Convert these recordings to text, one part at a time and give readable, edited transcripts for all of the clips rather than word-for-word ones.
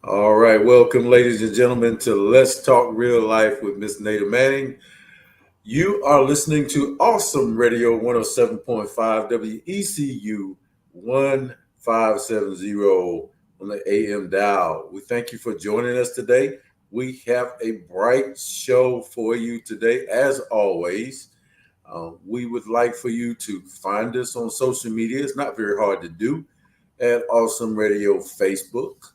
All right, welcome, ladies and gentlemen, to Let's Talk Real Life with Miss Nada Manning. You are listening to Awesome Radio 107.5 WECU 1570 on the AM dial. We thank you for joining us today. We have a bright show for you today, as always. We would like for you to find us on social media. It's not very hard to do at Awesome Radio Facebook,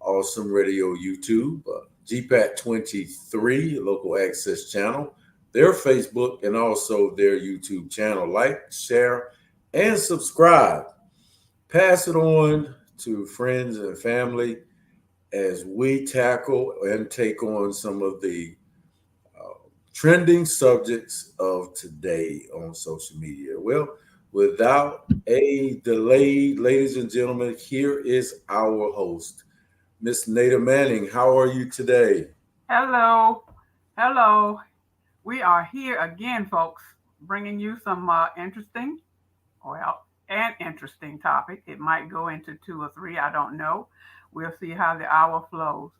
Awesome Radio YouTube, GPAT 23 local access channel, their Facebook, and also their YouTube channel. Like, share, and subscribe. Pass it on to friends and family as we tackle and take on some of the trending subjects of today on social media. Well, without a delay, ladies and gentlemen, here is our host, Miss Nada Manning. How are you today? Hello, hello. We are here again, folks, bringing you some well, an interesting topic. It might go into two or three, I don't know. We'll see how the hour flows.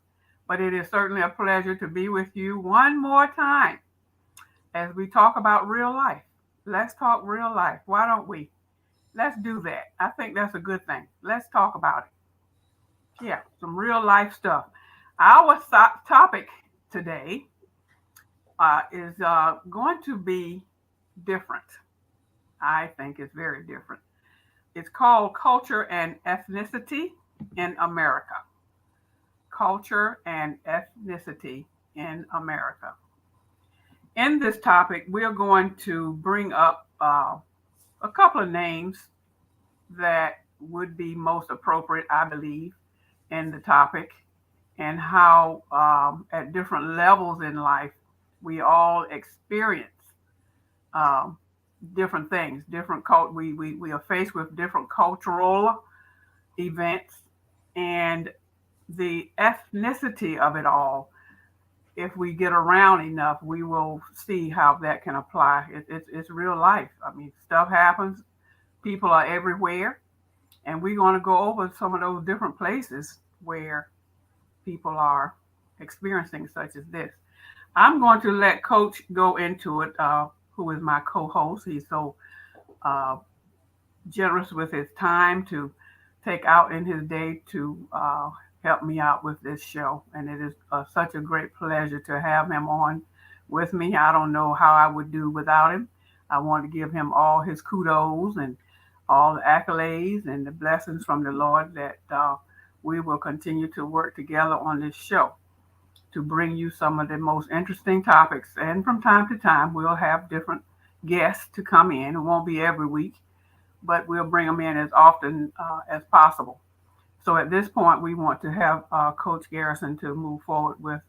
But it is certainly a pleasure to be with you one more time as we talk about real life. Let's talk real life. Why don't we? Let's do that. I think that's a good thing. Let's talk about it. Yeah, some real life stuff. Our topic today is going to be different. I think it's very different. It's called Culture and Ethnicity in America. Culture and Ethnicity in America. In this topic, we're going to bring up a couple of names that would be most appropriate, I believe, in the topic, and how at different levels in life we all experience um, different things, we are faced with different cultural events, and the ethnicity of it all. If we get around enough, we will see how that can apply. It's real life. I mean, stuff happens. People are everywhere, and we're going to go over some of those different places where people are experiencing such as this. I'm going to let Coach go into it, who is my co host. He's so uh, generous with his time to take out in his day to help me out with this show. And it is such a great pleasure to have him on with me. I don't know how I would do without him. I want to give him all his kudos and all the accolades and the blessings from the Lord that we will continue to work together on this show to bring you some of the most interesting topics. And from time to time, we'll have different guests to come in. It won't be every week, but we'll bring them in as often as possible. So at this point, we want to have Coach Garrison to move forward with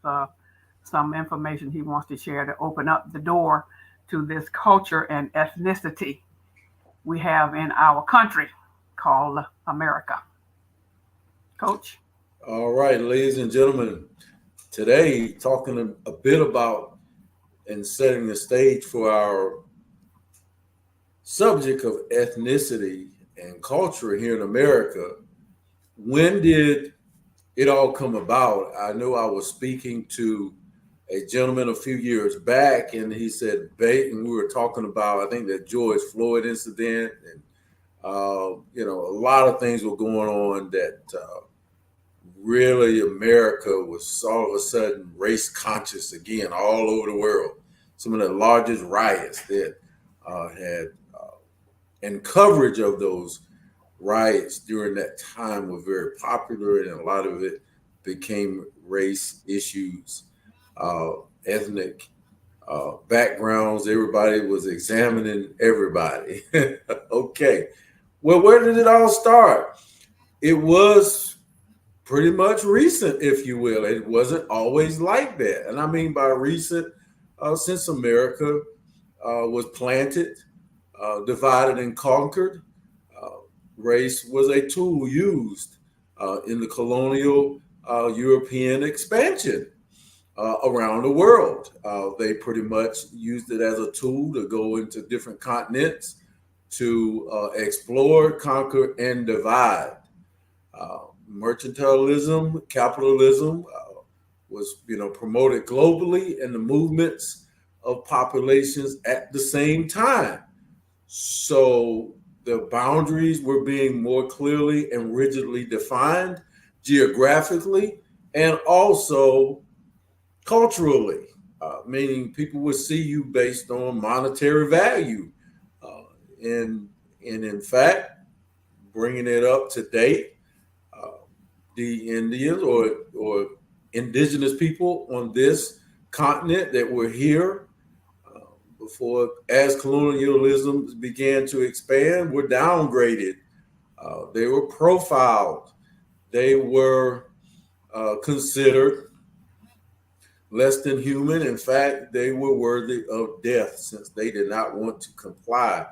some information he wants to share to open up the door to this culture and ethnicity we have in our country called America. Coach? All right, ladies and gentlemen, today talking a bit about and setting the stage for our subject of ethnicity and culture here in America. When did it all come about? I know I was speaking to a gentleman a few years back, and he said, and we were talking about, I think, that George Floyd incident, and a lot of things were going on that really America was all of a sudden race conscious again all over the world. Some of the largest riots that had and coverage of those riots during that time were very popular, and a lot of it became race issues, uh, ethnic backgrounds. Everybody was examining everybody. Okay. Well, where did it all start? It was pretty much recent, if you will. It wasn't always like that. And I mean by recent, since America was planted, divided and conquered, uh, race was a tool used in the colonial European expansion around the world. They pretty much used it as a tool to go into different continents to explore, conquer, and divide. Uh, mercantilism, capitalism was, promoted globally, and the movements of populations at the same time. So the boundaries were being more clearly and rigidly defined geographically and also culturally, meaning people would see you based on monetary value. Uh, and in fact, bringing it up to date, uh, the Indians or indigenous people on this continent that were here before, as colonialism began to expand, were downgraded. They were profiled. They were considered less than human. In fact, they were worthy of death since they did not want to comply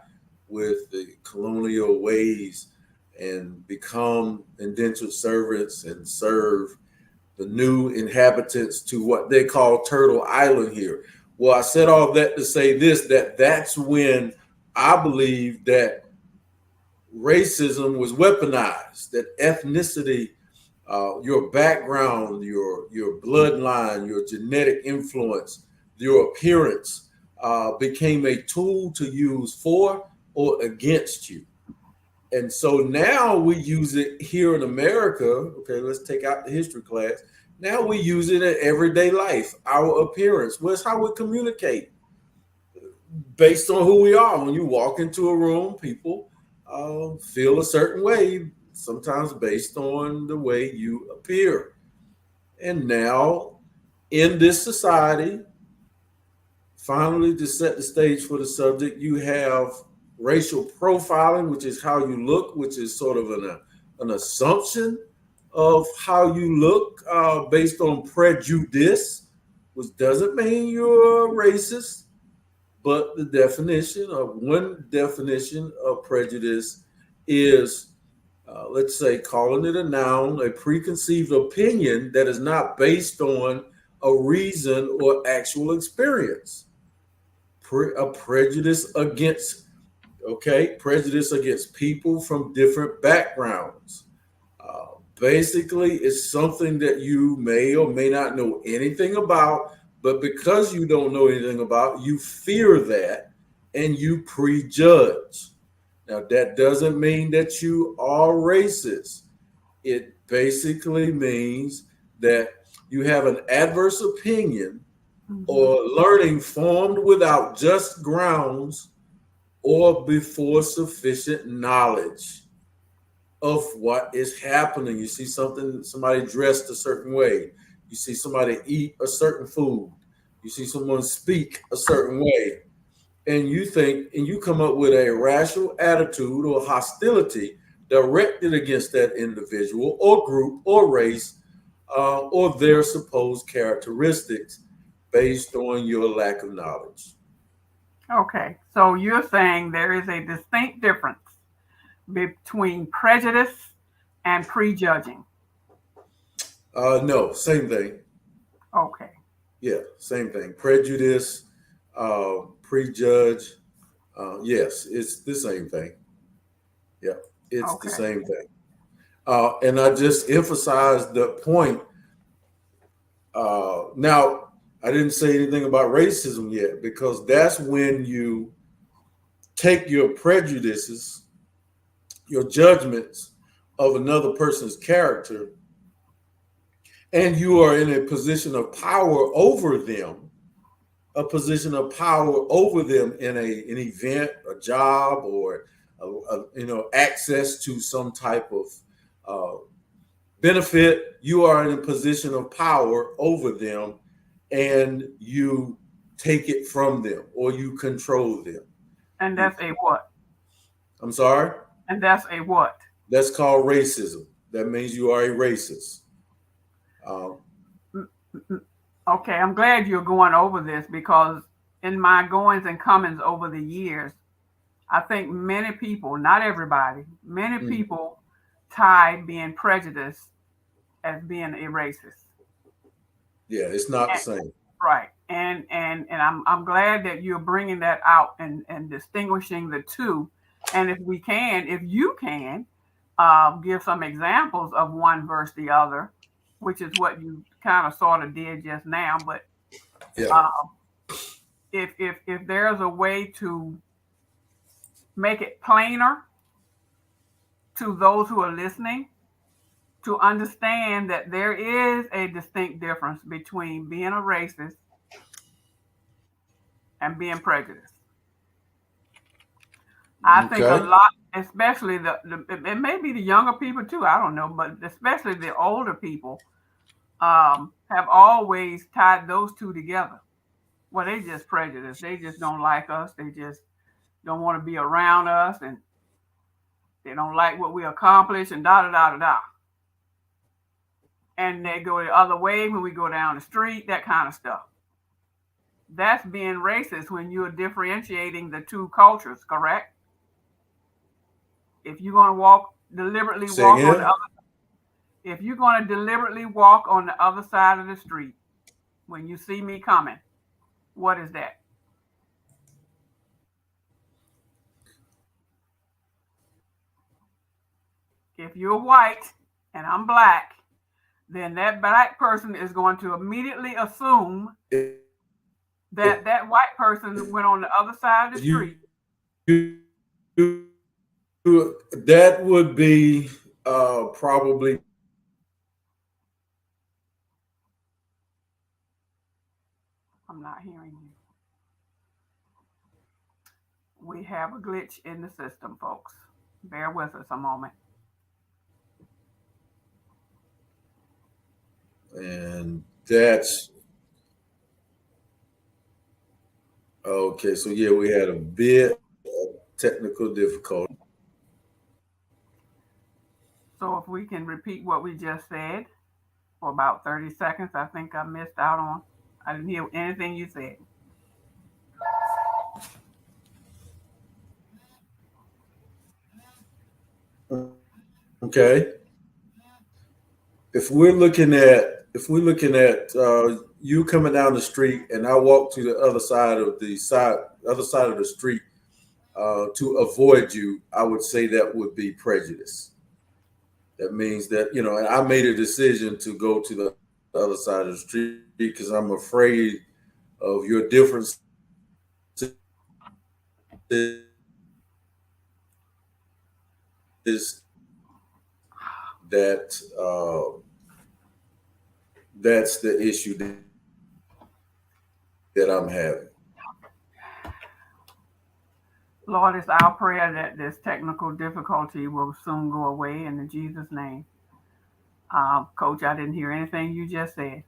with the colonial ways and become indentured servants and serve the new inhabitants to what they call Turtle Island here. Well, I said all that to say this, that's when I believe that racism was weaponized, that ethnicity, your background, your bloodline, your genetic influence, your appearance became a tool to use for or against you. And so now we use it here in America. Okay, let's take out the history class. Now we use it in everyday life. Our appearance, well, it's how we communicate based on who we are. When you walk into a room, people feel a certain way, sometimes based on the way you appear. And now in this society, finally, to set the stage for the subject, you have racial profiling, which is how you look, which is sort of an assumption of how you look based on prejudice, which doesn't mean you're a racist, but one definition of prejudice is, let's say, calling it a noun, a preconceived opinion that is not based on a reason or actual experience. A prejudice against people from different backgrounds. Basically, it's something that you may or may not know anything about, but because you don't know anything about, you fear that and you prejudge. Now, that doesn't mean that you are racist. It basically means that you have an adverse opinion or learning formed without just grounds or before sufficient knowledge of what is happening. You see somebody dressed a certain way. You see somebody eat a certain food. You see someone speak a certain way. And you think, and you come up with a rational attitude or hostility directed against that individual or group or race or their supposed characteristics based on your lack of knowledge. Okay, so you're saying there is a distinct difference between prejudice and prejudging. No, same thing. Okay. Yeah, same thing. Prejudice, prejudge. Yes, it's the same thing. Yeah, it's the same thing. And I just emphasized the point. Now, I didn't say anything about racism yet because that's when you take your prejudices, your judgments of another person's character, and you are in a position of power over them, in an event, a job, or access to some type of benefit. You are in a position of power over them, and you take it from them or you control them. And that's a what? I'm sorry? And that's a what? That's called racism. That means you are a racist. Okay, I'm glad you're going over this because in my goings and comings over the years, I think many people, not everybody, many people tie being prejudiced as being a racist. Yeah, it's not the same. Right. And I'm glad that you're bringing that out and distinguishing the two. And if you can, give some examples of one versus the other, which is what you kind of sort of did just now. But Yeah. If there's a way to make it plainer to those who are listening, to understand that there is a distinct difference between being a racist and being prejudiced. I think a Okay. lot, especially it may be the younger people too, I don't know, but especially the older people have always tied those two together. Well, they just prejudiced. They just don't like us. They just don't want to be around us, and they don't like what we accomplish, and da da da da da. And they go the other way when we go down the street, that kind of stuff. That's being racist when you're differentiating the two cultures, correct? If you're going to deliberately Say walk on the again. other, if you're going to deliberately walk on the other side of the street when you see me coming, what is that? If you're white and I'm black, then that black person is going to immediately assume that that white person went on the other side of the street. That would be probably. I'm not hearing you. We have a glitch in the system, folks. Bear with us a moment. And that's okay. So yeah, we had a bit of technical difficulty. So if we can repeat what we just said for about 30 seconds, I think I missed out on. I didn't hear anything you said. Okay. If we're looking at you coming down the street and I walk to the other side of the street to avoid you, I would say that would be prejudice. That means that, and I made a decision to go to the other side of the street because I'm afraid of your differences that that's the issue that I'm having. Lord, it's our prayer that this technical difficulty will soon go away in Jesus' name. Coach, I didn't hear anything you just said.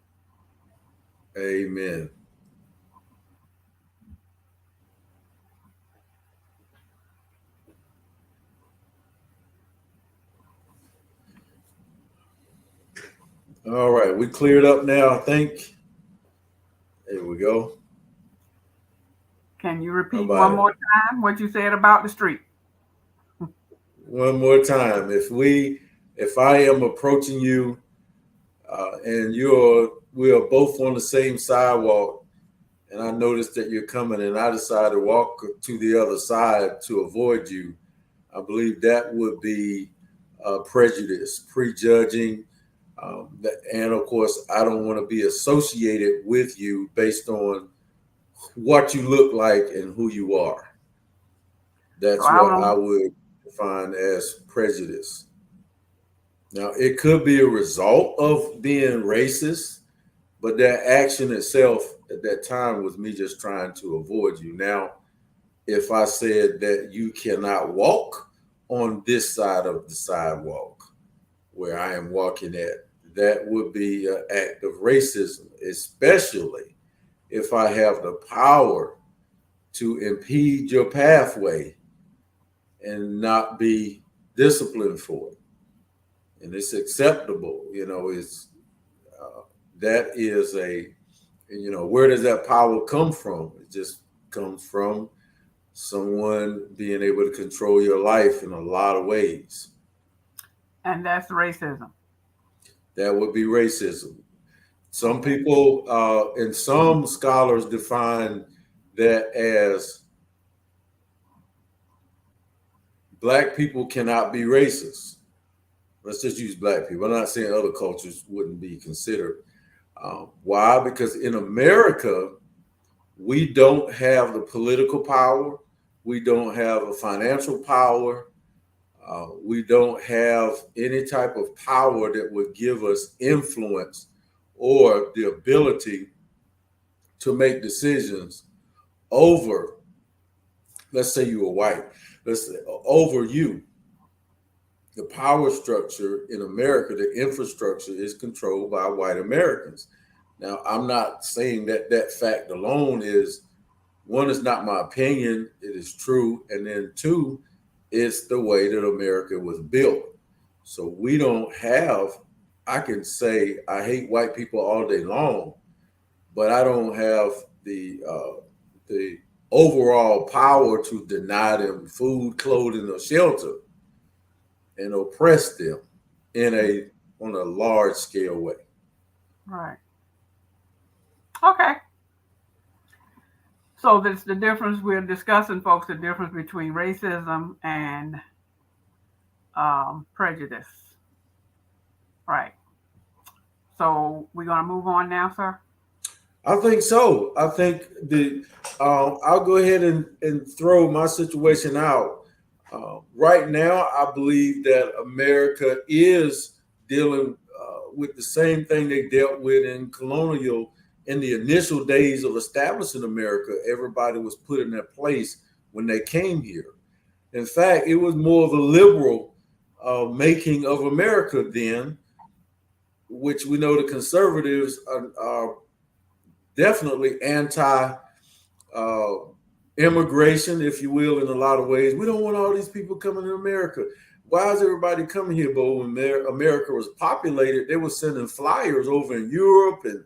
Amen. All right, we cleared up now, I think. There we go. Can you repeat one more time what you said about the street? One more time. If I am approaching you and we are both on the same sidewalk, and I notice that you're coming and I decide to walk to the other side to avoid you, I believe that would be prejudice, prejudging. And of course, I don't want to be associated with you based on what you look like and who you are. That's what I would define as prejudice. Now, it could be a result of being racist, but that action itself at that time was me just trying to avoid you. Now, if I said that you cannot walk on this side of the sidewalk where I am walking at, that would be an act of racism, especially if I have the power to impede your pathway and not be disciplined for it. And it's acceptable, that is where does that power come from? It just comes from someone being able to control your life in a lot of ways. And that's racism. That would be racism. Some people and some scholars define that as Black people cannot be racist. let's just use black people. I'm not saying other cultures wouldn't be considered. Why? Because in America, we don't have the political power. We don't have a financial power. We don't have any type of power that would give us influence or the ability to make decisions over, let's say you were white, let's say over you. The power structure in America, the infrastructure is controlled by white Americans. Now, I'm not saying that that fact alone is, one, is not my opinion, it is true. And then two, it's the way that America was built. So we don't have, I can say I hate white people all day long, but I don't have the overall power to deny them food, clothing, or shelter and oppress them on a large scale way. Right. Okay. So that's the difference we're discussing, folks, the difference between racism and prejudice. Right. So we're going to move on now, sir? I think so. I think I'll go ahead and throw my situation out. Right now, I believe that America is dealing with the same thing they dealt with in the initial days of establishing America. Everybody was put in their place when they came here. In fact, it was more of a liberal making of America then, which we know the conservatives are definitely anti immigration, if you will, in a lot of ways. We don't want all these people coming to America. Why is everybody coming here? But when America was populated, they were sending flyers over in Europe and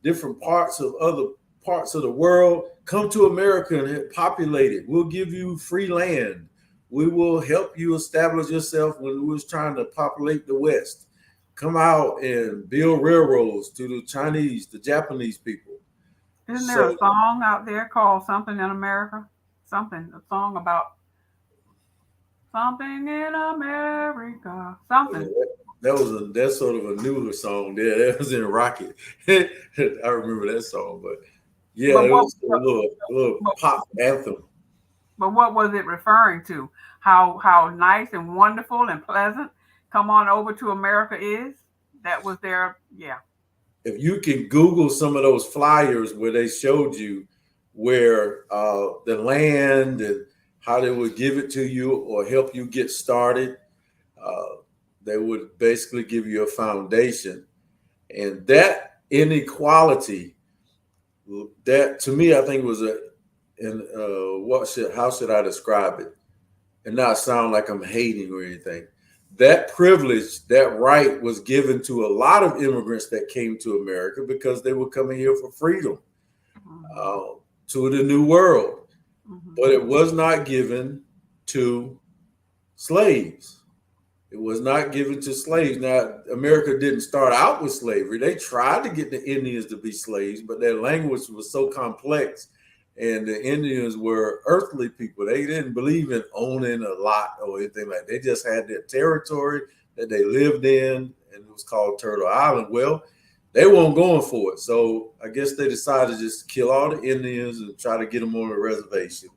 different parts of other parts of the world. Come to America and populate it. We'll give you free land. We will help you establish yourself when we was trying to populate the West. Come out and build railroads to the Chinese, the Japanese people. Isn't there a song out there called Something in America? A song about something in America. Something. That's sort of a newer song there. That was in Rocket. I remember that song, but yeah, it was a little pop anthem. But what was it referring to? How nice and wonderful and pleasant come on over to America is? That was their, yeah. If you can Google some of those flyers where they showed you where the land and how they would give it to you or help you get started, they would basically give you a foundation. And that inequality, that to me, I think was how should I describe it? And not sound like I'm hating or anything. That privilege, that right was given to a lot of immigrants that came to America because they were coming here for freedom, to the new world. But it was not given to slaves. It was not given to slaves. Now, America didn't start out with slavery. They tried to get the Indians to be slaves, but their language was so complex. And the Indians were earthly people. They didn't believe in owning a lot or anything like that. They just had their territory that they lived in, and it was called Turtle Island. Well, they weren't going for it. So I guess they decided to just kill all the Indians and try to get them on a reservation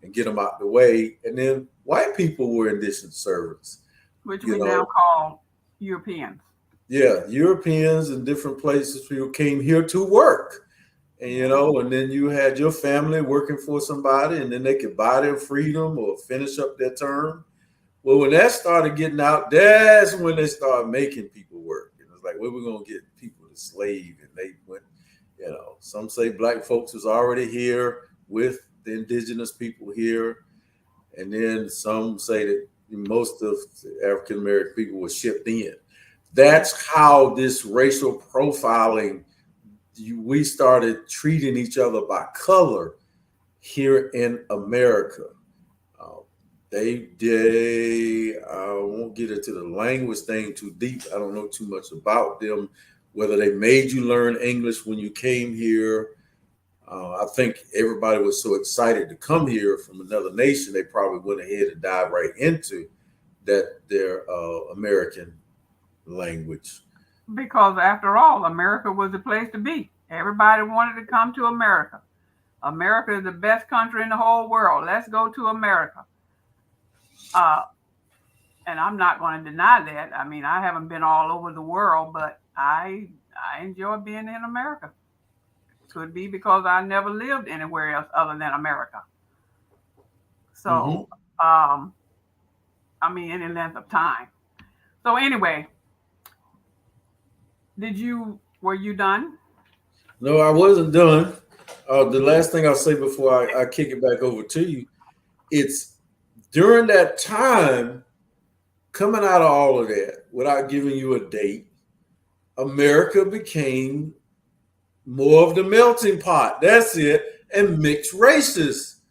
and get them out the way. And then white people were indentured servants. Which we now call Europeans. Yeah, Europeans in different places. People came here to work. And, and then you had your family working for somebody, and then they could buy their freedom or finish up their term. Well, when that started getting out, that's when they started making people work. It was like, well, we're going to get people to slave. And they went, some say black folks was already here with the indigenous people here. And then some say that most of the African-American people were shipped in. That's how this racial profiling, we started treating each other by color here in America. I won't get into the language thing too deep. I don't know too much about them, whether they made you learn English when you came here. I think everybody was so excited to come here from another nation, they probably went ahead and dived right into that they're American language. Because after all, America was the place to be. Everybody wanted to come to America. America is the best country in the whole world. Let's go to America. And I'm not going to deny that. I mean, I haven't been all over the world, but I enjoy being in America. Could be because I never lived anywhere else other than America. So, I mean, any length of time. So anyway, were you done? No, I wasn't done. The last thing I'll say before I kick it back over to you, it's during that time, coming out of all of that, without giving you a date, America became more of the melting pot. That's it. And mixed races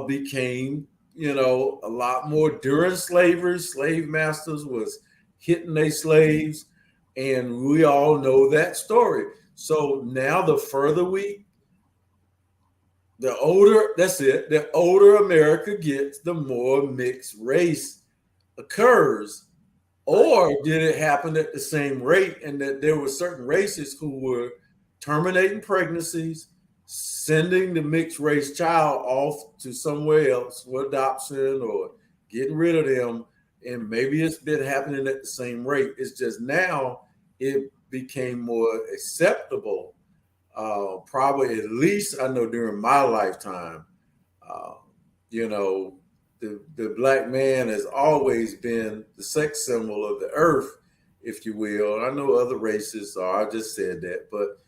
became, a lot more during slavery. Slave masters was hitting their slaves. And we all know that story. So now the older America gets, the more mixed race occurs. Or did it happen at the same rate, and that there were certain races who were terminating pregnancies, sending the mixed race child off to somewhere else for adoption or getting rid of them? And maybe it's been happening at the same rate. It's just now it became more acceptable. Probably at least I know during my lifetime, the black man has always been the sex symbol of the earth, if you will. I know other races are, I just said that, but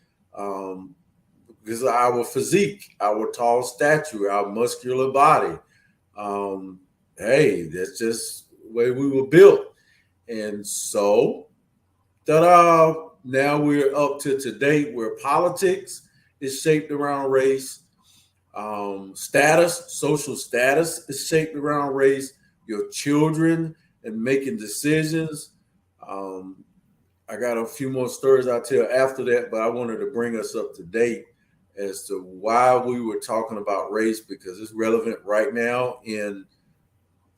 because of our physique, our tall stature, our muscular body, hey, that's just the way we were built. And so, now we're up to today where politics is shaped around race. Social status is shaped around race. Your children and making decisions. I got a few more stories I'll tell after that, but I wanted to bring us up to date as to why we were talking about race, because it's relevant right now in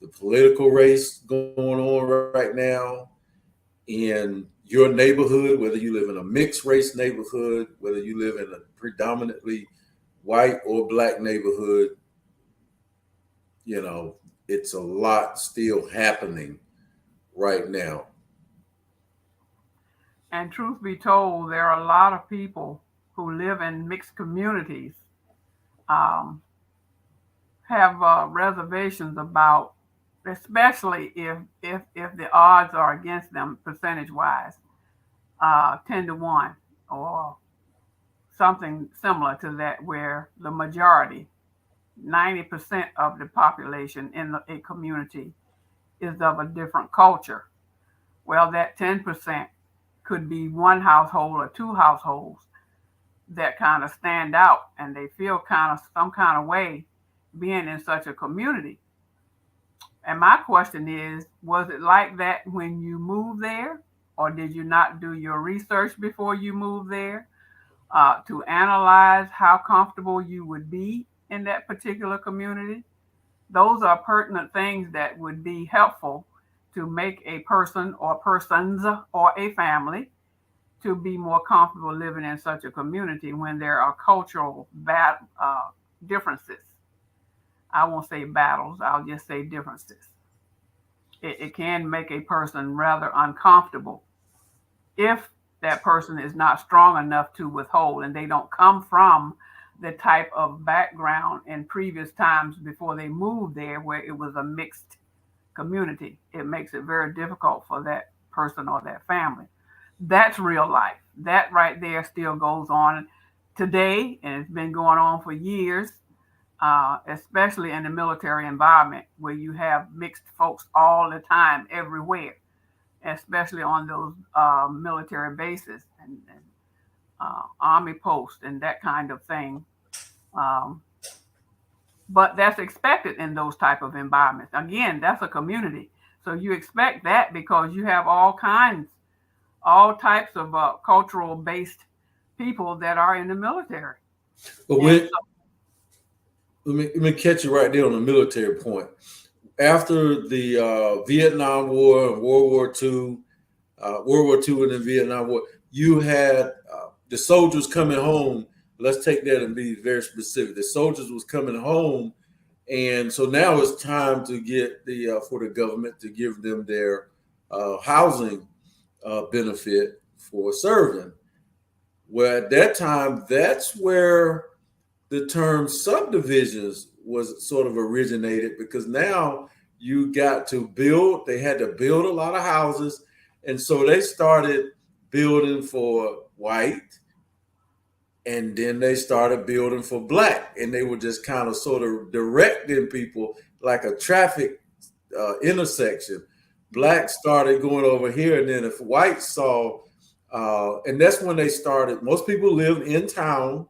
the political race going on right now in your neighborhood, whether you live in a mixed race neighborhood, whether you live in a predominantly white or black neighborhood, it's a lot still happening right now. And truth be told, there are a lot of people who live in mixed communities have reservations about, especially if the odds are against them percentage wise, 10-1 or something similar to that, where the majority, 90% of the population in a community is of a different culture. Well, that 10% could be one household or two households that kind of stand out and they feel some kind of way being in such a community. And my question is, was it like that when you moved there, or did you not do your research before you moved there to analyze how comfortable you would be in that particular community? Those are pertinent things that would be helpful to make a person or persons or a family to be more comfortable living in such a community when there are cultural differences. I won't say battles, I'll just say differences. It can make a person rather uncomfortable if that person is not strong enough to withhold and they don't come from the type of background in previous times before they moved there where it was a mixed community. It makes it very difficult for that person or that family. That's real life. That right there still goes on today, and it's been going on for years, especially in the military environment where you have mixed folks all the time, everywhere, especially on those military bases and army posts and that kind of thing. But that's expected in those type of environments. Again, that's a community. So you expect that because you have all types of cultural based people that are in the military. But let me catch you right there on the military point. After the Vietnam War and World War II, World War II and the Vietnam War, you had the soldiers coming home. Let's take that and be very specific. The soldiers was coming home, and so now it's time to get for the government to give them their housing benefit for serving. Well, at that time, that's where the term subdivisions was sort of originated, because now you got to build, they had to build a lot of houses. And so they started building for white, and then they started building for black. And they were just kind of sort of directing people like a traffic intersection. Black started going over here, and then if white saw, and that's when they started. Most people lived in town,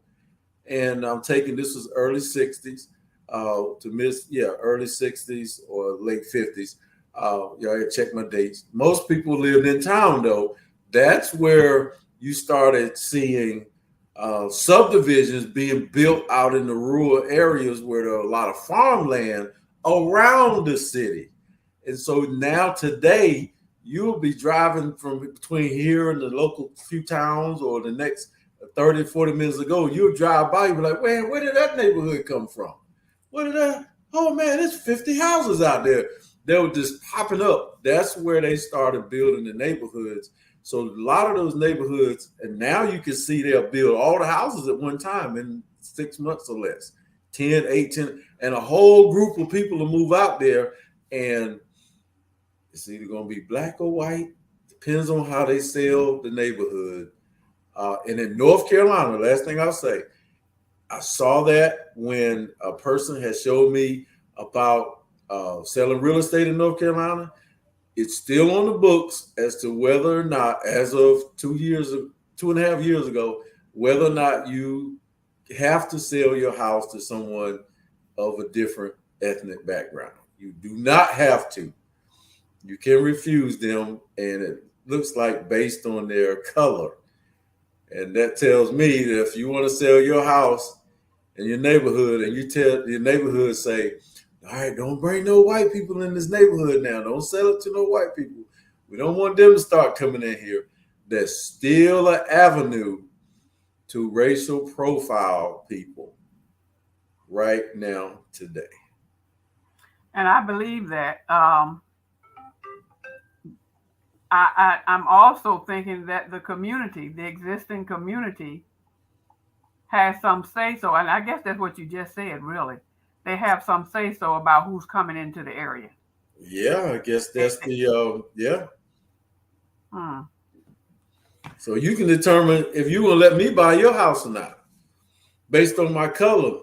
and I'm taking this was early 60s early 60s or late 50s. I had to check my dates. Most people lived in town, though. That's where you started seeing subdivisions being built out in the rural areas where there are a lot of farmland around the city. And so now today, you'll be driving from between here and the local few towns, or the next 30, 40 minutes ago, you'll drive by, you'll be like, man, where did that neighborhood come from? Where did that? Oh man, there's 50 houses out there. They were just popping up. That's where they started building the neighborhoods. So a lot of those neighborhoods, and now you can see they'll build all the houses at one time in 6 months or less, 10, 18, and a whole group of people to move out there. And it's either going to be black or white, depends on how they sell the neighborhood. And in North Carolina, last thing I'll say, I saw that when a person had showed me about selling real estate in North Carolina. It's still on the books as to whether or not, as of 2.5 years ago, whether or not you have to sell your house to someone of a different ethnic background. You do not have to. You can refuse them, and it looks like based on their color. And that tells me that if you want to sell your house in your neighborhood, and you tell your neighborhood, say, all right, don't bring no white people in this neighborhood now. Don't sell it to no white people. We don't want them to start coming in here. There's still an avenue to racial profile people right now today. And I believe that. I'm also thinking that the community, the existing community, has some say so. And I guess that's what you just said, really. They have some say so about who's coming into the area. Yeah, I guess that's the, yeah. So you can determine if you will let me buy your house or not based on my color.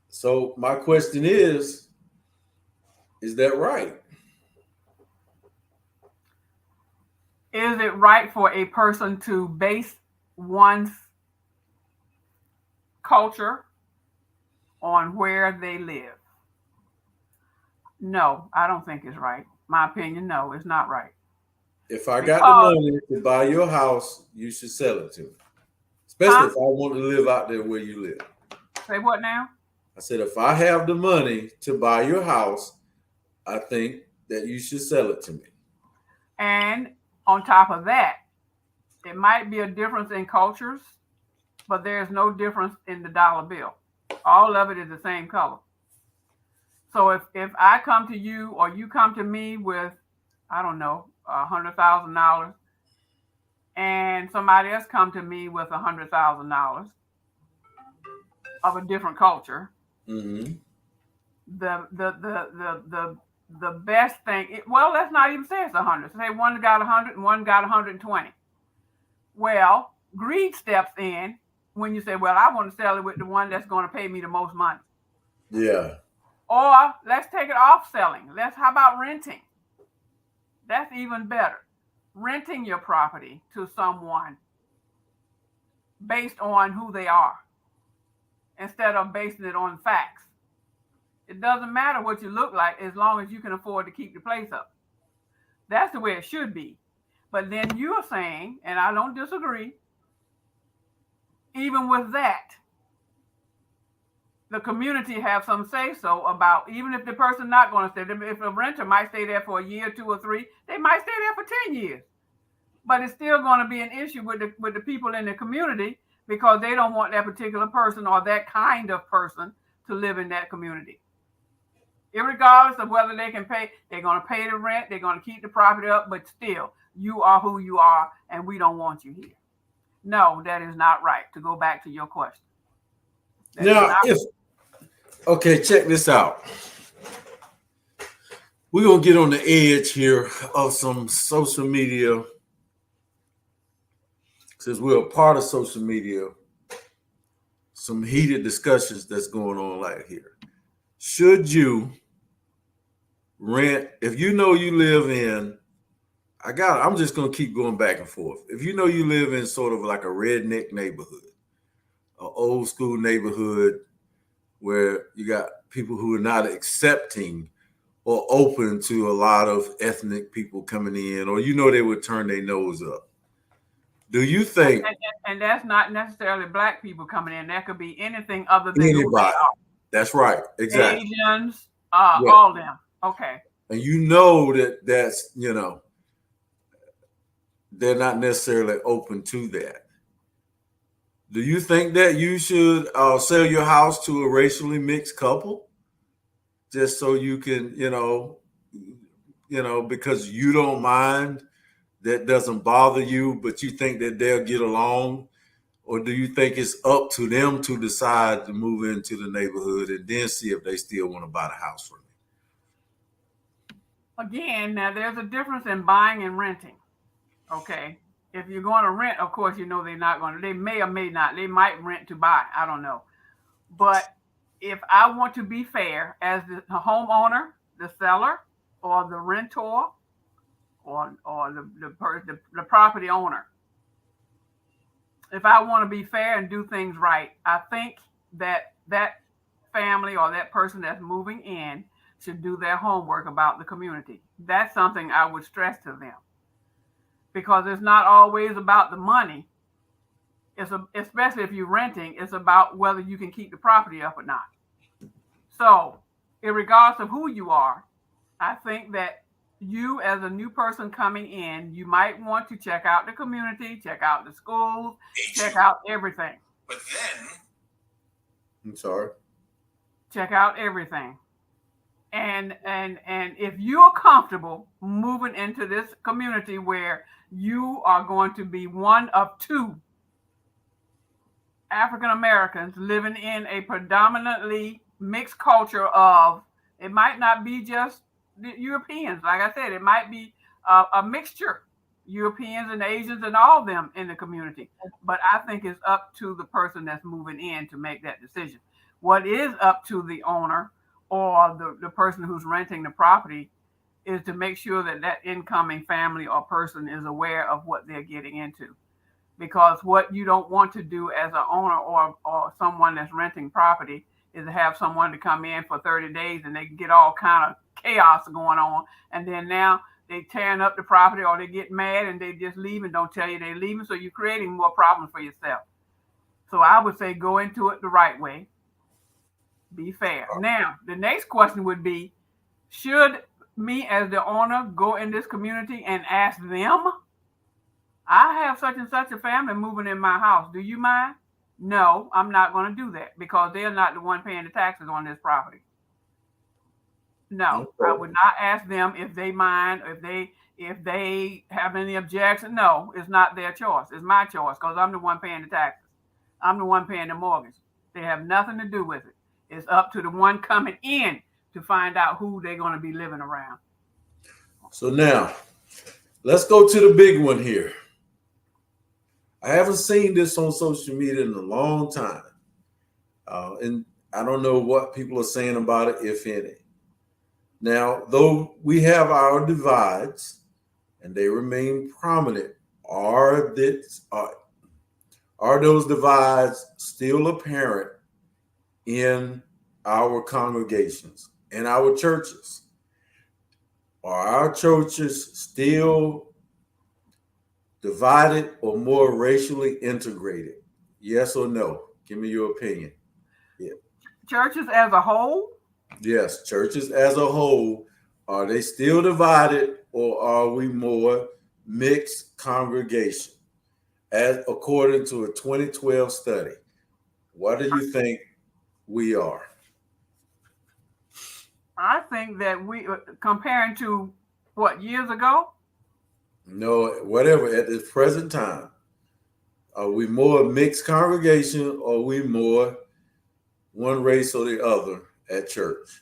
So my question is that right? Is it right for a person to base one's culture on where they live? No, I don't think it's right. My opinion, no, it's not right. If I got the money to buy your house, you should sell it to me. Especially if I want to live out there where you live. Say what now? I said, if I have the money to buy your house, I think that you should sell it to me. And on top of that, it might be a difference in cultures, but there's no difference in the dollar bill. All of it is the same color. So if I come to you or you come to me with, I don't know, $100,000, and somebody else come to me with $100,000 of a different culture, mm-hmm. the best thing, well, let's not even say it's 100. Say one got 100 and one got 120. Well, greed steps in when you say, well, I want to sell it with the one that's going to pay me the most money. Yeah. Or let's take it off selling. How about renting? That's even better. Renting your property to someone based on who they are instead of basing it on facts. It doesn't matter what you look like as long as you can afford to keep the place up. That's the way it should be. But then you are saying, and I don't disagree, even with that, the community have some say so about, even if the person not going to stay, if a renter might stay there for a year, 2 or 3, they might stay there for 10 years. But it's still going to be an issue with the people in the community because they don't want that particular person or that kind of person to live in that community. Irregardless of whether they can pay, they're going to pay the rent, they're going to keep the property up, but still, you are who you are, and we don't want you here. No, that is not right. To go back to your question. Now, okay, check this out. We're going to get on the edge here of some social media. Since we're a part of social media, some heated discussions that's going on right here. Should you rent, if you know you live in, I'm just going to keep going back and forth. If you know you live in sort of like a redneck neighborhood, an old school neighborhood where you got people who are not accepting or open to a lot of ethnic people coming in, or they would turn their nose up. Do you think? And that's not necessarily black people coming in. That could be anything other than anybody. That's right. Exactly. Asians, all them. Okay. And you know that's they're not necessarily open to that. Do you think that you should sell your house to a racially mixed couple just so you can, because you don't mind, that doesn't bother you, but you think that they'll get along? Or do you think it's up to them to decide to move into the neighborhood and then see if they still want to buy the house from you? Again, now there's a difference in buying and renting. Okay. If you're going to rent, of course, they're not going to, they may or may not, they might rent to buy. I don't know. But if I want to be fair as the homeowner, the seller, or the rentor, or the property owner, if I want to be fair and do things right, I think that family or that person that's moving in should do their homework about the community. That's something I would stress to them, because it's not always about the money. Especially if you're renting, it's about whether you can keep the property up or not. So, regardless of who you are, I think that you, as a new person coming in, you might want to check out the community, check out the schools, check out everything. But then, I'm sorry. Check out everything. And if you're comfortable moving into this community where you are going to be one of 2 African Americans living in a predominantly mixed culture of, it might not be just the Europeans. Like I said, it might be a mixture, Europeans and Asians and all of them in the community. But I think it's up to the person that's moving in to make that decision. What is up to the owner or the person who's renting the property is to make sure that incoming family or person is aware of what they're getting into. Because what you don't want to do as an owner or someone that's renting property is to have someone to come in for 30 days and they get all kind of chaos going on. And then now they tearing up the property, or they get mad and they just leave and don't tell you they're leaving. So you're creating more problems for yourself. So I would say go into it the right way. Be fair. Now, the next question would be, should me as the owner go in this community and ask them, I have such and such a family moving in my house. Do you mind? No, I'm not going to do that because they're not the one paying the taxes on this property. No, I would not ask them if they mind, if they have any objection. No, it's not their choice. It's my choice because I'm the one paying the taxes. I'm the one paying the mortgage. They have nothing to do with it. It's up to the one coming in to find out who they're going to be living around. So now, let's go to the big one here. I haven't seen this on social media in a long time. And I don't know what people are saying about it, if any. Now, though we have our divides and they remain prominent, are those divides still apparent in our congregations, in our churches? Are our churches still divided or more racially integrated? Yes or no? Give me your opinion. Yeah. Churches as a whole? Yes, churches as a whole, are they still divided or are we more mixed congregation? As according to a 2012 study, what do you think we are? I think that we, comparing to what, years ago? No, whatever, at this present time, are we more mixed congregation or are we more one race or the other at church?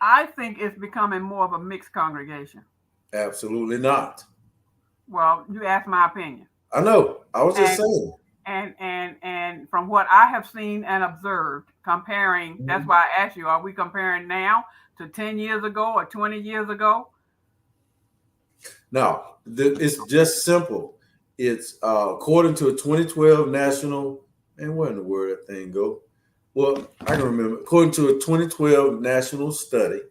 I think it's becoming more of a mixed congregation. Absolutely not. Well, you asked my opinion. I know. I was just And saying. and from what I have seen and observed, comparing, that's why I asked you, are we comparing now to 10 years ago or 20 years ago? Now, it's just simple. It's according to a 2012 national, and where in the word that thing go? Well, I can remember. According to a 2012 national study,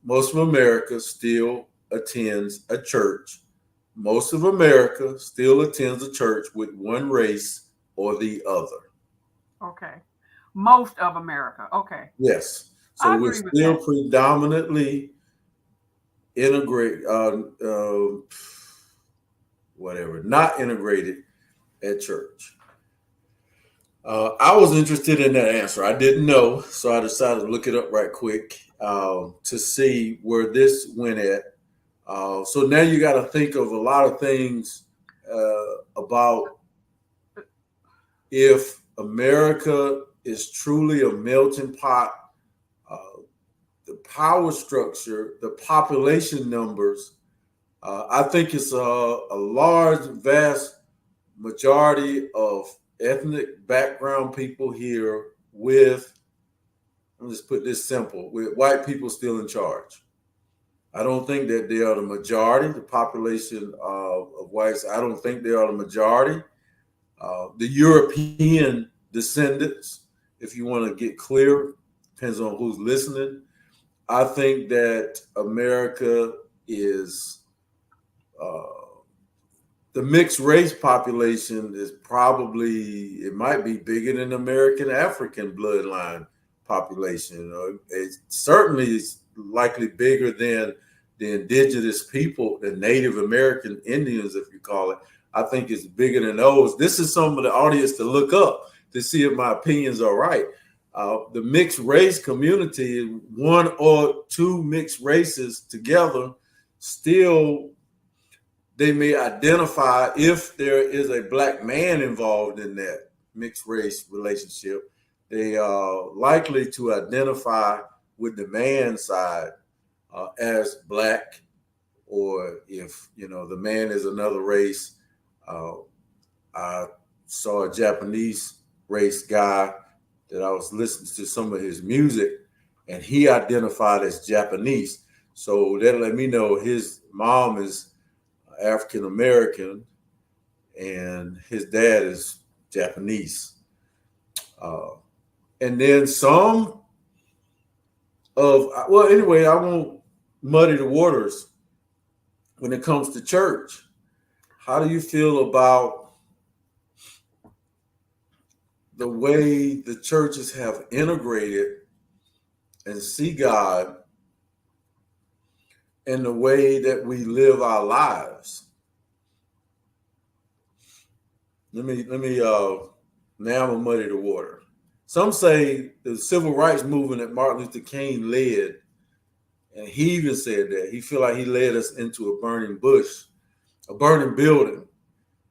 most of America still attends a church. Most of America still attends a church with one race or the other. Okay. Most of America. Okay. Yes. So I we're agree with still that. predominantly integrate, not integrated at church. I was interested in that answer. I didn't know, so I decided to look it up right quick to see where this went at. So now you got to think of a lot of things about if America is truly a melting pot, the power structure, the population numbers. I think it's a large, vast majority of ethnic background people here with, let me just put this simple, with white people still in charge. I don't think that they are the majority, the population of whites. I don't think they are the majority. The European descendants, if you want to get clear, depends on who's listening. I think that America is the mixed race population is probably, it might be bigger than American African bloodline population. It certainly is likely bigger than the indigenous people, the Native American Indians, if you call it. I think it's bigger than those. This is some of the audience to look up to see if my opinions are right. The mixed race community, one or two mixed races together, still they may identify, if there is a black man involved in that mixed race relationship, they are likely to identify with the man side as black, or if the man is another race. I saw a Japanese race guy that I was listening to some of his music, and he identified as Japanese. So that let me know his mom is African American and his dad is Japanese. And then some anyway, I won't muddy the waters when it comes to church. How do you feel about the way the churches have integrated and see God in the way that we live our lives? Let me now I'm gonna muddy the water. Some say the civil rights movement that Martin Luther King led, and he even said that he feel like he led us into a burning bush, a burning building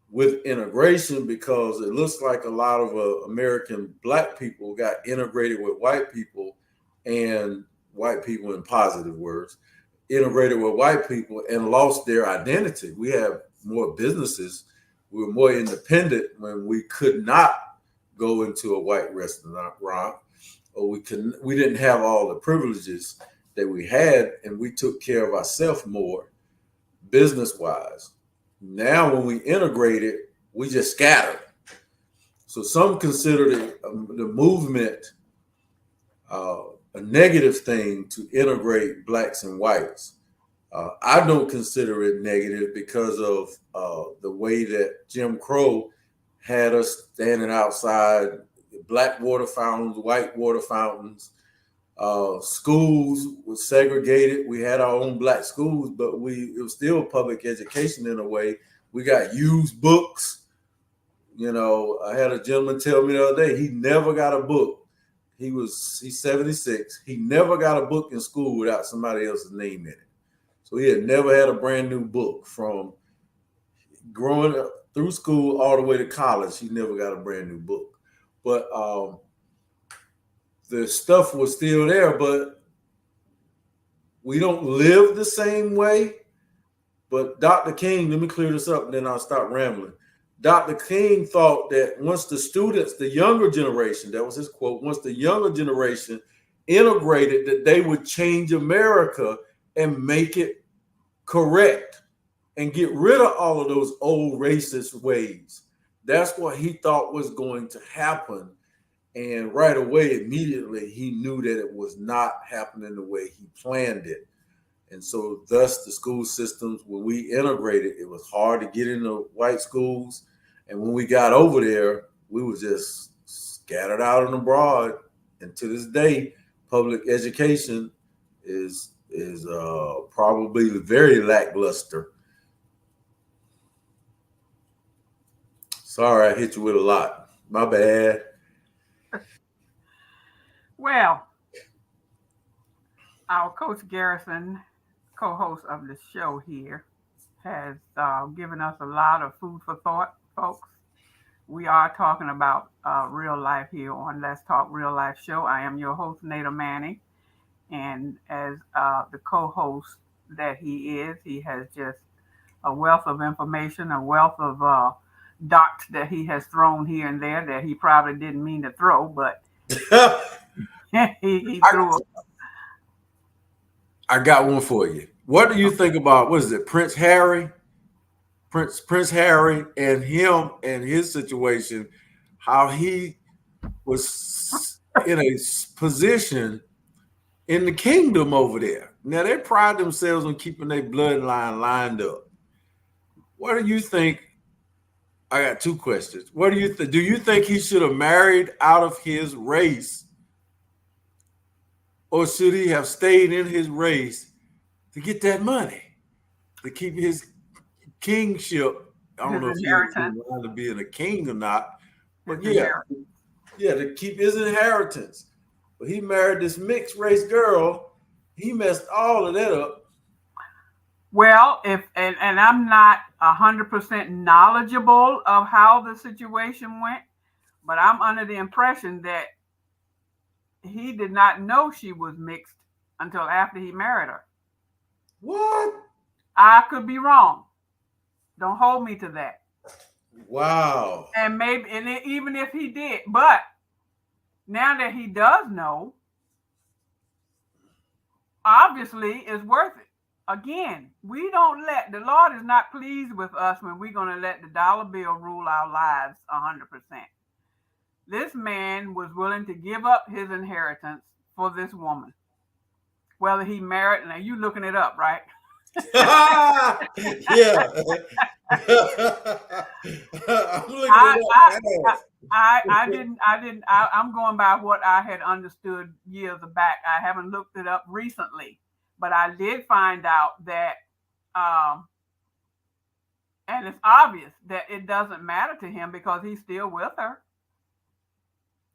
with integration, because it looks like a lot of American black people got integrated with white people, and white people, in positive words, integrated with white people and lost their identity. We have more businesses. We were more independent when we could not go into a white restaurant, or we didn't have all the privileges that we had, and we took care of ourselves more business wise. Now, when we integrated, we just scattered. So some consider the movement a negative thing to integrate blacks and whites. I don't consider it negative because of the way that Jim Crow had us standing outside black water fountains, white water fountains. Schools were segregated. We had our own black schools, but it was still public education in a way. We got used books. You know, I had a gentleman tell me the other day he never got a book. He's 76. He never got a book in school without somebody else's name in it. So he had never had a brand new book from growing up through school all the way to college. He never got a brand new book. But the stuff was still there, but we don't live the same way. But Dr. King, let me clear this up and then I'll stop rambling. Dr. King thought that once the students, the younger generation, that was his quote, once the younger generation integrated, that they would change America and make it correct and get rid of all of those old racist ways. That's what he thought was going to happen. And right away, immediately, he knew that it was not happening the way he planned it. And so thus the school systems, when we integrated, it was hard to get into white schools. And when we got over there, we were just scattered out and abroad. And to this day, public education is probably very lackluster. Sorry, I hit you with a lot. My bad. Well, our Coach Garrison, co-host of the show here, has given us a lot of food for thought, folks. We are talking about real life here on Let's Talk Real Life Show. I am your host, Nada Manning. And as the co-host that he is, he has just a wealth of information, a wealth of dots that he has thrown here and there that he probably didn't mean to throw, but he threw. I got one for you. What do you think about, what is it, Prince Harry? Prince Harry and him and his situation, how he was in a position in the kingdom over there. Now, they pride themselves on keeping their bloodline lined up. What do you think? I got two questions. What do you think? Do you think he should have married out of his race? Or should he have stayed in his race to get that money, to keep his kingship? I don't know if he was to be a king or not, but yeah, to keep his inheritance. But he married this mixed race girl. He messed all of that up. Well, and I'm not 100% knowledgeable of how the situation went, but I'm under the impression that he did not know she was mixed until after he married her. What? I could be wrong. Don't hold me to that. Wow. And maybe, even if he did, but now that he does know, obviously it's worth it. Again, we don't the Lord is not pleased with us when we're going to let the dollar bill rule our lives 100%. This man was willing to give up his inheritance for this woman. Whether he married, now you looking it up, right? Yeah. I'm looking it up. I'm going by what I had understood years back. I haven't looked it up recently, but I did find out that, and it's obvious that it doesn't matter to him because he's still with her.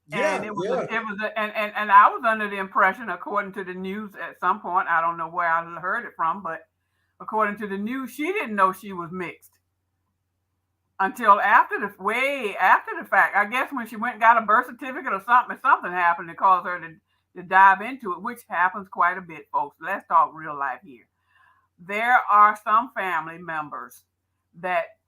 Yeah, and and I was under the impression, according to the news at some point, I don't know where I heard it from, but according to the news, she didn't know she was mixed until way after the fact. I guess when she went and got a birth certificate or something happened to cause her to dive into it, which happens quite a bit, folks. Let's talk real life here. There are some family members that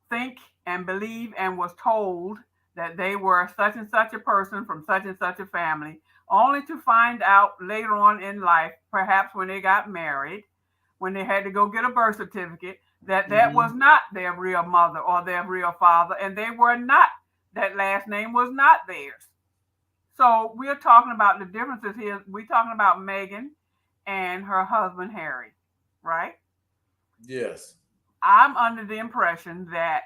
think and believe and was told that they were such and such a person from such and such a family, only to find out later on in life, perhaps when they got married, when they had to go get a birth certificate, that was not their real mother or their real father, and they were not, that last name was not theirs. So we're talking about the differences here. We're talking about Meghan and her husband, Harry, right? Yes. I'm under the impression that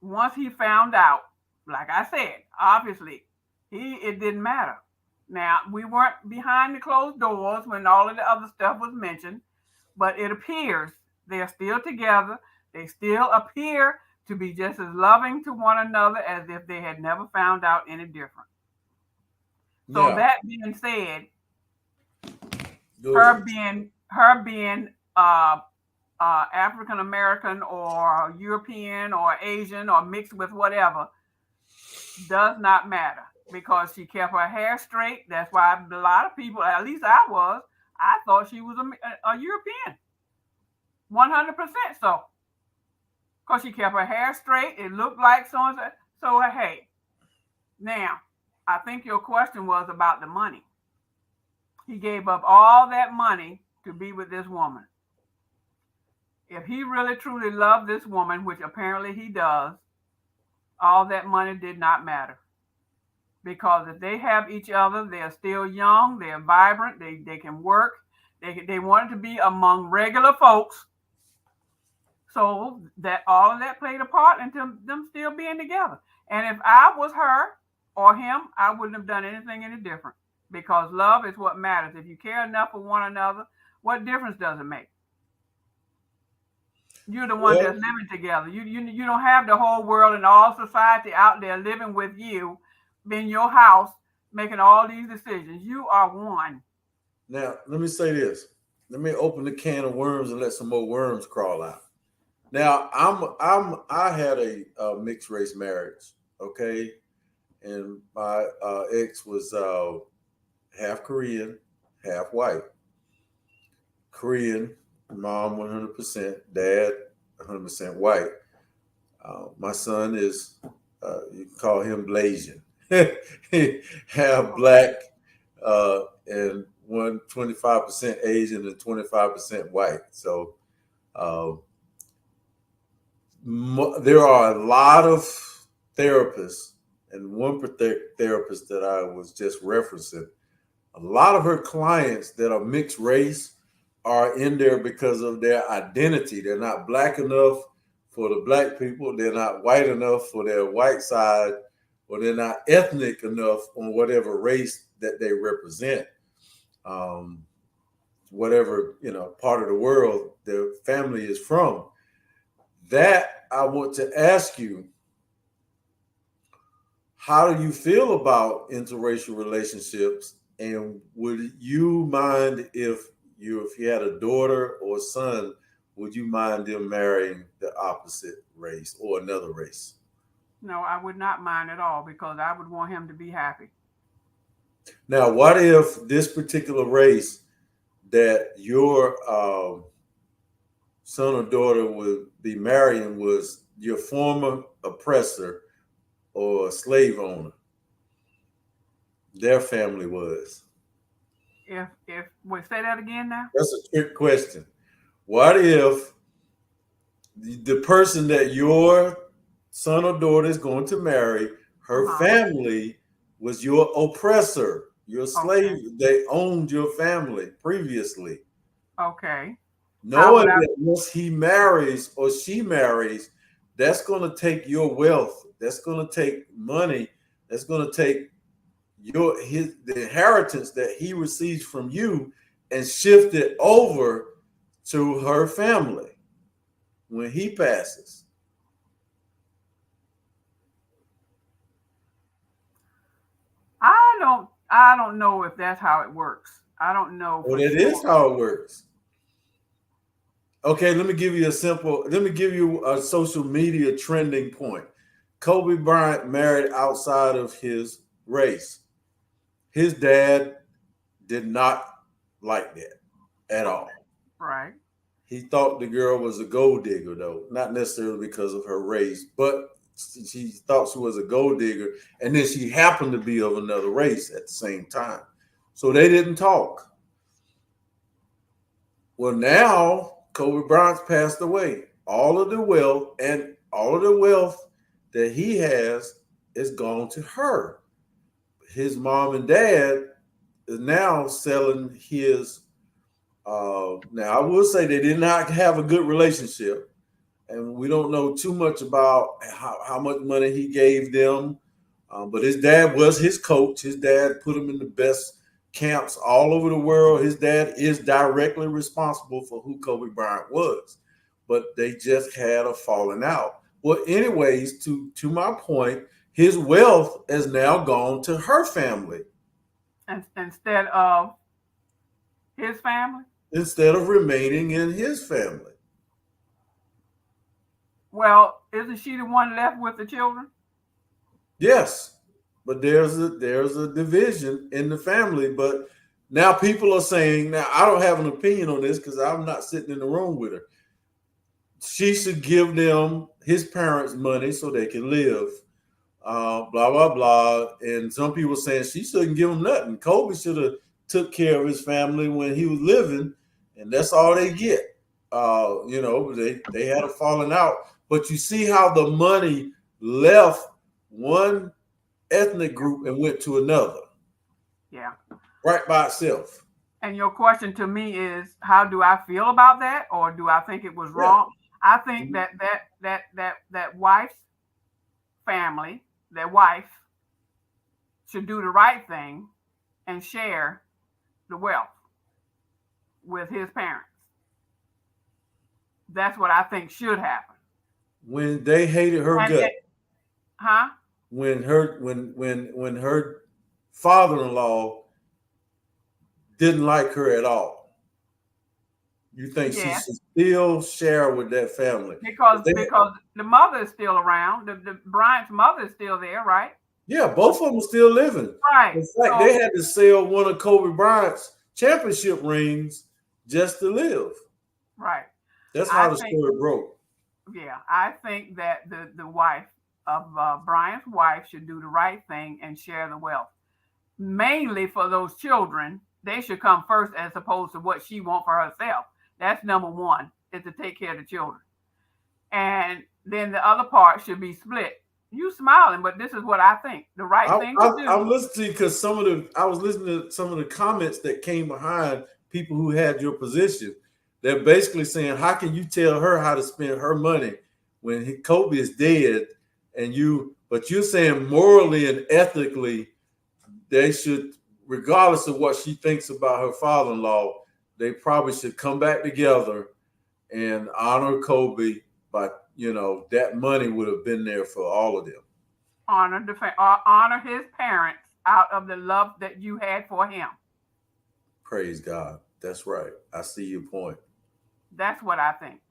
once he found out, like I said, obviously, It didn't matter. Now, we weren't behind the closed doors when all of the other stuff was mentioned, but it appears they're still together. They still appear to be just as loving to one another as if they had never found out any different. So Now, that being said, go her ahead. being African American or European or Asian or mixed with whatever does not matter because she kept her hair straight. That's why a lot of people, at least I thought she was a European, 100% so. Because she kept her hair straight, it looked like so and so. So hey, now I think your question was about the money. He gave up all that money to be with this woman. If he really truly loved this woman, which apparently he does, all that money did not matter. Because if they have each other, they're still young, they're vibrant, they can work, they wanted to be among regular folks. So that all of that played a part into them still being together. And if I was her or him, I wouldn't have done anything any different because love is what matters. If you care enough for one another, what difference does it make? You're the one Well, that's living together. You don't have the whole world and all society out there living with you in your house making all these decisions. You are one. now let me say this. Let me open the can of worms and let some more worms crawl out. Now, I had a mixed race marriage, okay, and my ex was half Korean, half white. Korean, mom 100%, dad 100% white. My son is, you can call him Blasian, half black and 25% Asian and 25% white. So uh, there are a lot of therapists, and one therapist that I was just referencing, a lot of her clients that are mixed race are in there because of their identity. They're not black enough for the black people, they're not white enough for their white side, or they're not ethnic enough on whatever race that they represent. Um, Whatever part of the world their family is from. That I want to ask you, how do you feel about interracial relationships? And would you mind if you had a daughter or a son, would you mind them marrying the opposite race or another race? No, I would not mind at all because I would want him to be happy. Now, what if this particular race that your son or daughter would be marrying was your former oppressor or slave owner? Their family was. If we say that again now. That's a trick question. What if the person that your son or daughter is going to marry, her family was your oppressor, your slave? Okay. They owned your family previously. Okay. Knowing that once he marries or she marries, that's going to take your wealth. That's going to take money. That's going to take the inheritance that he receives from you and shift it over to her family when he passes. I don't know if that's how it works. I don't know. Well, it is how it works. Okay, let me give you a social media trending point. Kobe Bryant married outside of his race. His dad did not like that at all. Right. He thought the girl was a gold digger, though, not necessarily because of her race, but she thought she was a gold digger, and then she happened to be of another race at the same time. So they didn't talk. Well, now Kobe Bryant's passed away. All of the wealth that he has is gone to her. His mom and dad is now selling his. Now, I will say they did not have a good relationship, and we don't know too much about how much money he gave them But his dad was his coach. His dad put him in the best camps all over the world. His dad is directly responsible for who Kobe Bryant was. But they just had a falling out. Well, anyways, to my point, his wealth has now gone to her family. Instead of his family? Instead of remaining in his family. Well, isn't she the one left with the children? Yes, but there's a division in the family. But now people are saying, now I don't have an opinion on this because I'm not sitting in the room with her. She should give them his parents money so they can live. Blah blah blah. And some people saying she shouldn't give him nothing. Kobe should have took care of his family when he was living, and that's all they get. They had a falling out. But you see how the money left one ethnic group and went to another. Yeah. Right by itself. And your question to me is, how do I feel about that, or do I think it was wrong? Yeah. I think that wife's family, that wife, should do the right thing and share the wealth with his parents. That's what I think should happen. When they hated her gut. Huh? When her father-in-law didn't like her at all. You think she should still share with that family? Because the mother is still around. The Bryant's mother is still there, right? Yeah, both of them are still living. Right. In fact, they had to sell one of Kobe Bryant's championship rings just to live. Right. That's how the story broke. Yeah, I think that the wife of Bryant's wife should do the right thing and share the wealth. Mainly for those children, they should come first as opposed to what she wants for herself. That's number one, is to take care of the children. And then the other part should be split. You smiling, but this is what I think. The right thing to do. I'm listening because I was listening to some of the comments that came behind people who had your position. They're basically saying, how can you tell her how to spend her money when Kobe is dead? But you're saying morally and ethically, they should, regardless of what she thinks about her father-in-law, they probably should come back together and honor Kobe. But that money would have been there for all of them. Honor his parents out of the love that you had for him. Praise God. That's right. I see your point. That's what I think.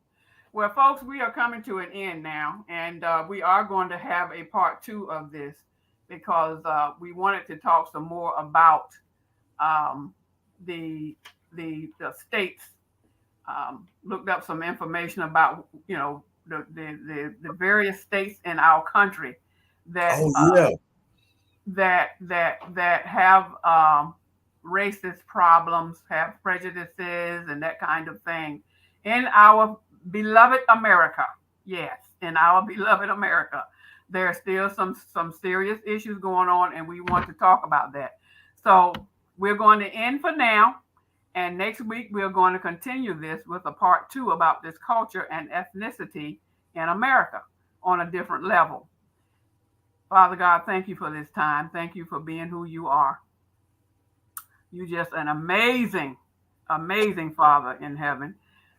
Well, folks, we are coming to an end now, and we are going to have a part 2 of this because we wanted to talk some more about the states. Looked up some information about the various states in our country that that have racist problems, have prejudices, and that kind of thing. In our beloved America, yes, in our beloved America, there are still some serious issues going on, and we want to talk about that. So we're going to end for now, and next week we're going to continue this with a part 2 about this culture and ethnicity in America on a different level. Father God, thank you for this time. Thank you for being who you are. You're just an amazing, amazing Father in heaven,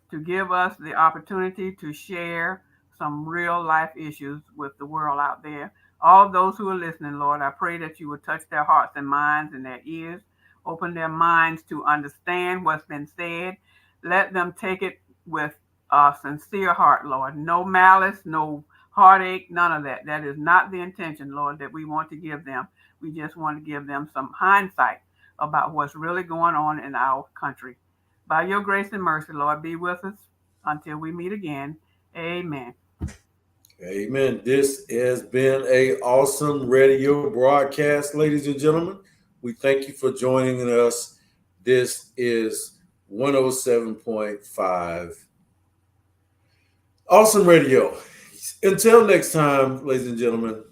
to give us the opportunity to share some real life issues with the world out there. All those who are listening, Lord, I pray that you would touch their hearts and minds and their ears, open their minds to understand what's been said. Let them take it with a sincere heart, Lord. No malice, no heartache, none of that. That is not the intention, Lord, that we want to give them. We just want to give them some hindsight about what's really going on in our country. By your grace and mercy, Lord, be with us until we meet again. Amen. Amen. This has been an awesome radio broadcast, ladies and gentlemen. We thank you for joining us. This is 107.5 Awesome Radio. Until next time, ladies and gentlemen,